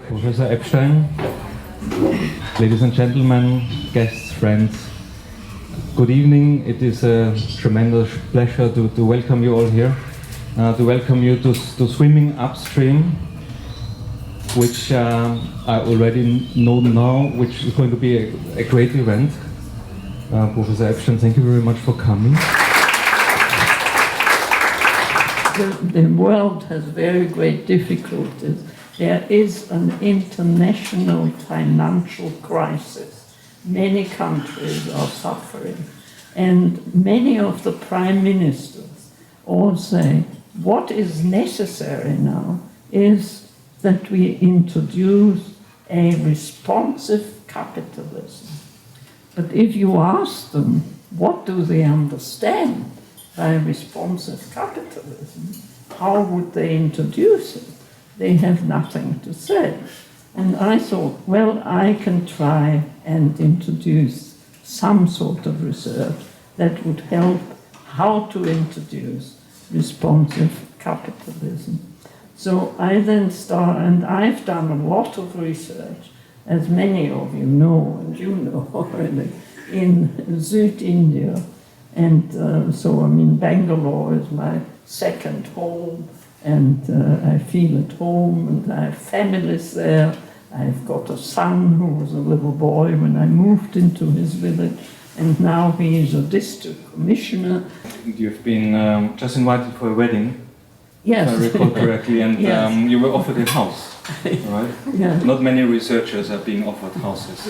Professor Epstein, ladies and gentlemen, guests, friends, good evening. It is a tremendous pleasure to welcome you all here, to welcome you to Swimming Upstream, which I already know now, which is going to be a great event. Professor Epstein, thank you very much for coming. The world has very great difficulties. There is an international financial crisis. Many countries are suffering. And many of the prime ministers all say, what is necessary now is that we introduce a responsive capitalism. But if you ask them, what do they understand by responsive capitalism? How would they introduce it? They have nothing to say. And I thought, well, I can try and introduce some sort of research that would help how to introduce responsive capitalism. So I then start, and I've done a lot of research, as many of you know, and you know already, in South India. And so, I mean, Bangalore is my second home, and I feel at home, and I have families there. I've got a son who was a little boy when I moved into his village, and now he is a district commissioner. You've been just invited for a wedding, yes, if I recall correctly, and yes. You were offered a house, right? Yeah. Not many researchers are being offered houses.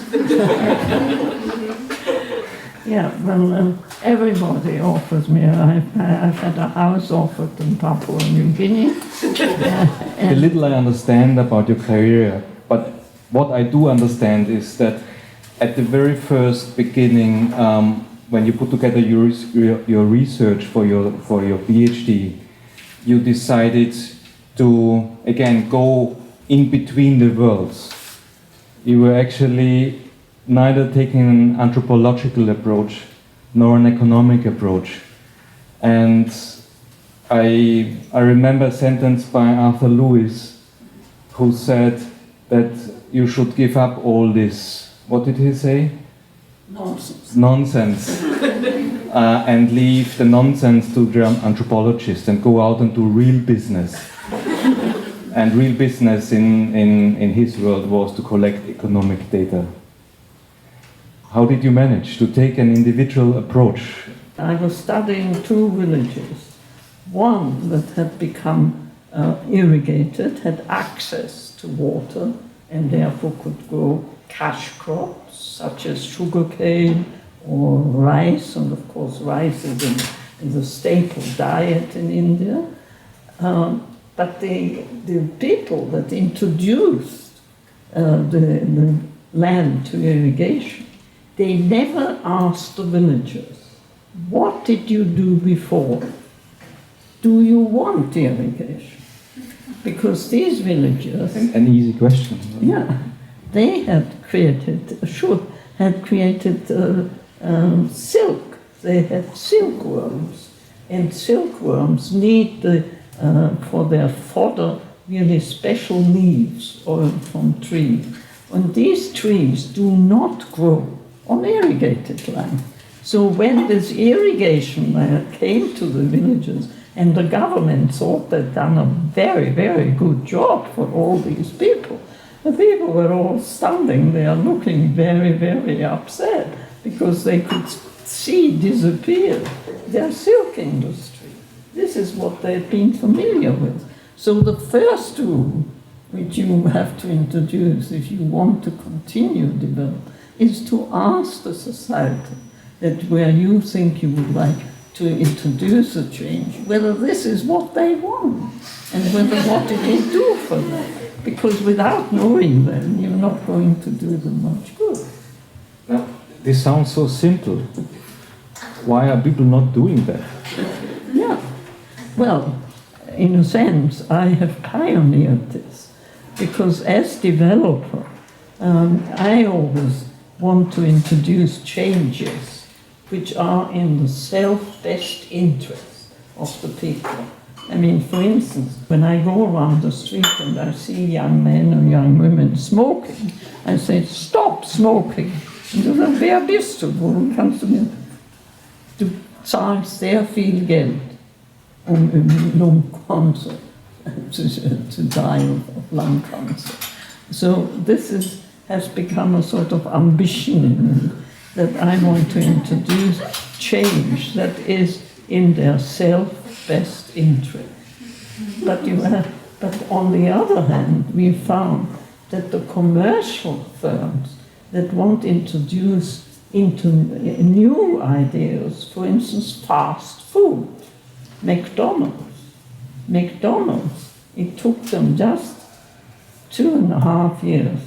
Yeah, well, everybody offers me. I've had a house offered in Papua New Guinea. The little I understand about your career, but what I do understand is that at the very first beginning, when you put together your research for your PhD, you decided to again go in between the worlds. You were actually neither taking an anthropological approach nor an economic approach. And I remember a sentence by Arthur Lewis who said that you should give up all this, what did he say? Nonsense. And leave the nonsense to the anthropologists and go out and do real business. And real business in his world was to collect economic data. How did you manage to take an individual approach? I was studying two villages. One that had become irrigated, had access to water, and therefore could grow cash crops such as sugarcane or rice, and of course rice is a staple diet in India. But the people that introduced the land to irrigation, they never asked the villagers, what did you do before? Do you want irrigation? Because these villagers... An easy question. Yeah, they had created silk. They had silkworms. And silkworms need, for their fodder, really special leaves or from trees. And these trees do not grow on irrigated land. So when this irrigation came to the villages, and the government thought they'd done a very, very good job for all these people, the people were all standing there looking very, very upset because they could see disappear their silk industry. This is what they'd been familiar with. So the first rule which you have to introduce if you want to continue develop is to ask the society that where you think you would like to introduce a change, whether this is what they want and whether what it will do for them. Because without knowing them, you're not going to do them much good. Now, this sounds so simple. Why are people not doing that? Yeah. Well, in a sense, I have pioneered this because as developer, I always want to introduce changes which are in the self-best interest of the people. I mean, for instance, when I go around the street and I see young men or young women smoking, I say, stop smoking. Und du sagst, wer bist du? Worum kannst du mir? Du zahlst sehr viel Geld, um lung cancer to die of lung cancer. So this has become a sort of ambition in me, that I want to introduce change that is in their self-best interest. But on the other hand, we found that the commercial firms that want to introduce into new ideas, for instance, fast food, McDonald's, it took them just 2.5 years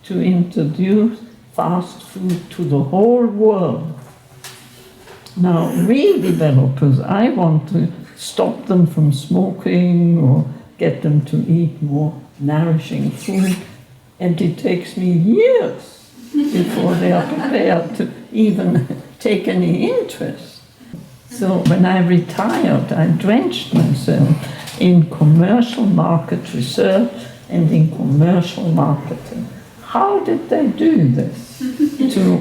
to introduce fast food to the whole world. Now, we developers, I want to stop them from smoking or get them to eat more nourishing food, and it takes me years before they are prepared to even take any interest. So when I retired, I drenched myself in commercial market research and in commercial marketing. How did they do this? To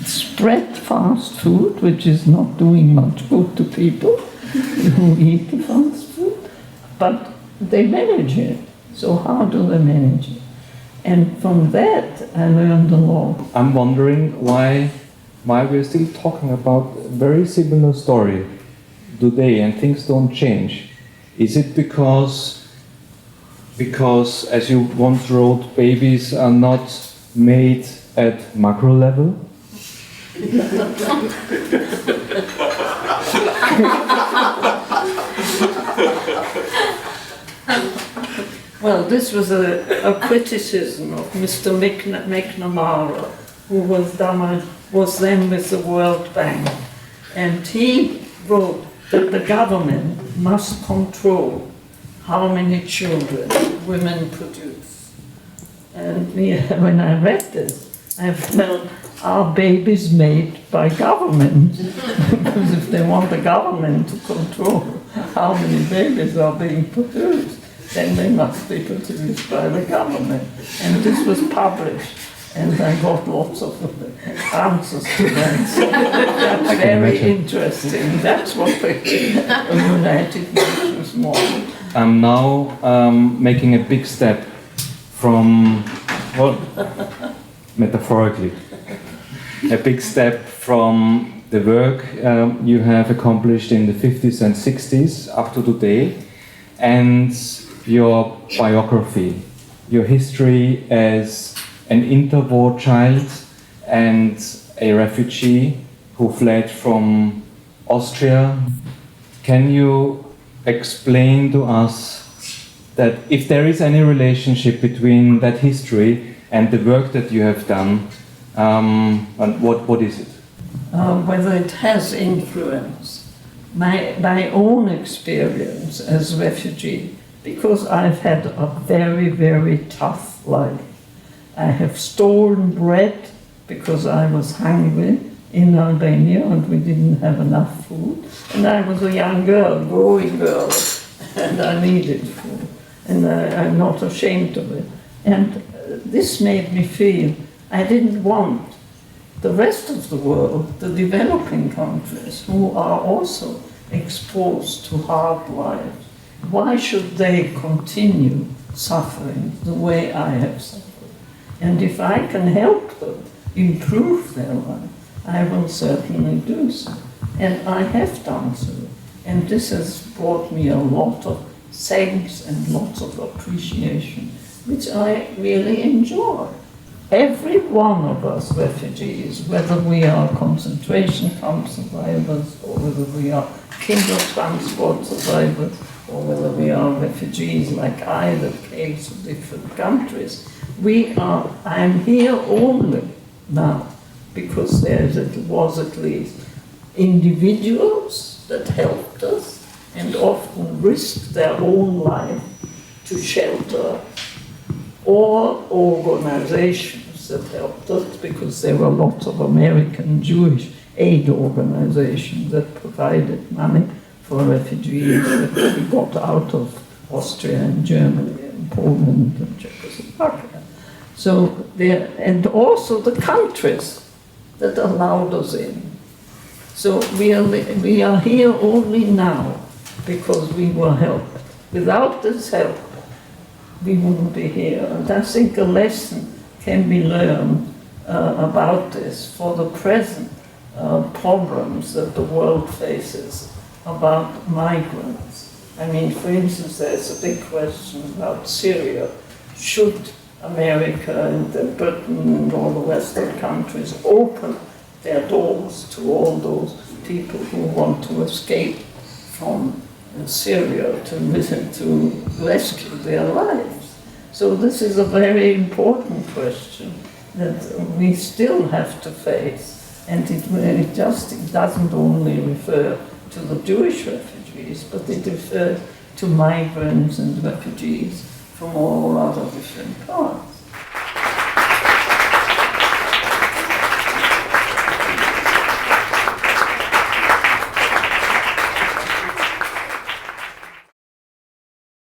spread fast food, which is not doing much good to people who eat the fast food, but they manage it. So how do they manage it? And from that, I learned a lot. I'm wondering why we're still talking about a very similar story today and things don't change. Is it because, as you once wrote, babies are not made at macro level? Well, this was a criticism of Mr. McNamara, who was then with the World Bank. And he wrote that the government must control how many children women produce. And when I read this, I felt, are babies made by government? Because if they want the government to control how many babies are being produced, then they must be produced by the government. And this was published, and I got lots of answers to that. So that's very interesting. That's what the United Nations want. I'm now making a big step from, well, metaphorically, a big step from the work you have accomplished in the 50s and 60s up to today, and your biography, your history as an interwar child and a refugee who fled from Austria. Can you explain to us that if there is any relationship between that history and the work that you have done, and what is it? Whether it has influence. My own experience as a refugee, because I've had a very, very tough life. I have stolen bread because I was hungry in Albania and we didn't have enough food. And I was a young girl, growing girl, and I needed food. And I'm not ashamed of it. And this made me feel I didn't want the rest of the world, the developing countries, who are also exposed to hard lives. Why should they continue suffering the way I have suffered? And if I can help them improve their life, I will certainly do so. And I have done so. And this has brought me a lot of thanks and lots of appreciation, which I really enjoy. Every one of us refugees, whether we are concentration camp survivors, or whether we are kinder transport survivors, or whether we are refugees like I that came to different countries, I'm here only now because there was at least individuals that helped us and often risked their own life to shelter, or organizations that helped us, because there were lots of American Jewish aid organizations that provided money for refugees that we got out of Austria and Germany and Poland and Czechoslovakia. So there, and also the countries that allowed us in. So we are here only now because we were helped. Without this help, we wouldn't be here. And I think a lesson can be learned about this for the present problems that the world faces about migrants. I mean, for instance, there's a big question about Syria. Should America and Britain and all the Western countries open their doors to all those people who want to escape from Syria to rescue their lives? So this is a very important question that we still have to face, and it doesn't only refer to the Jewish refugees, but it refers to migrants and refugees from all other different parts.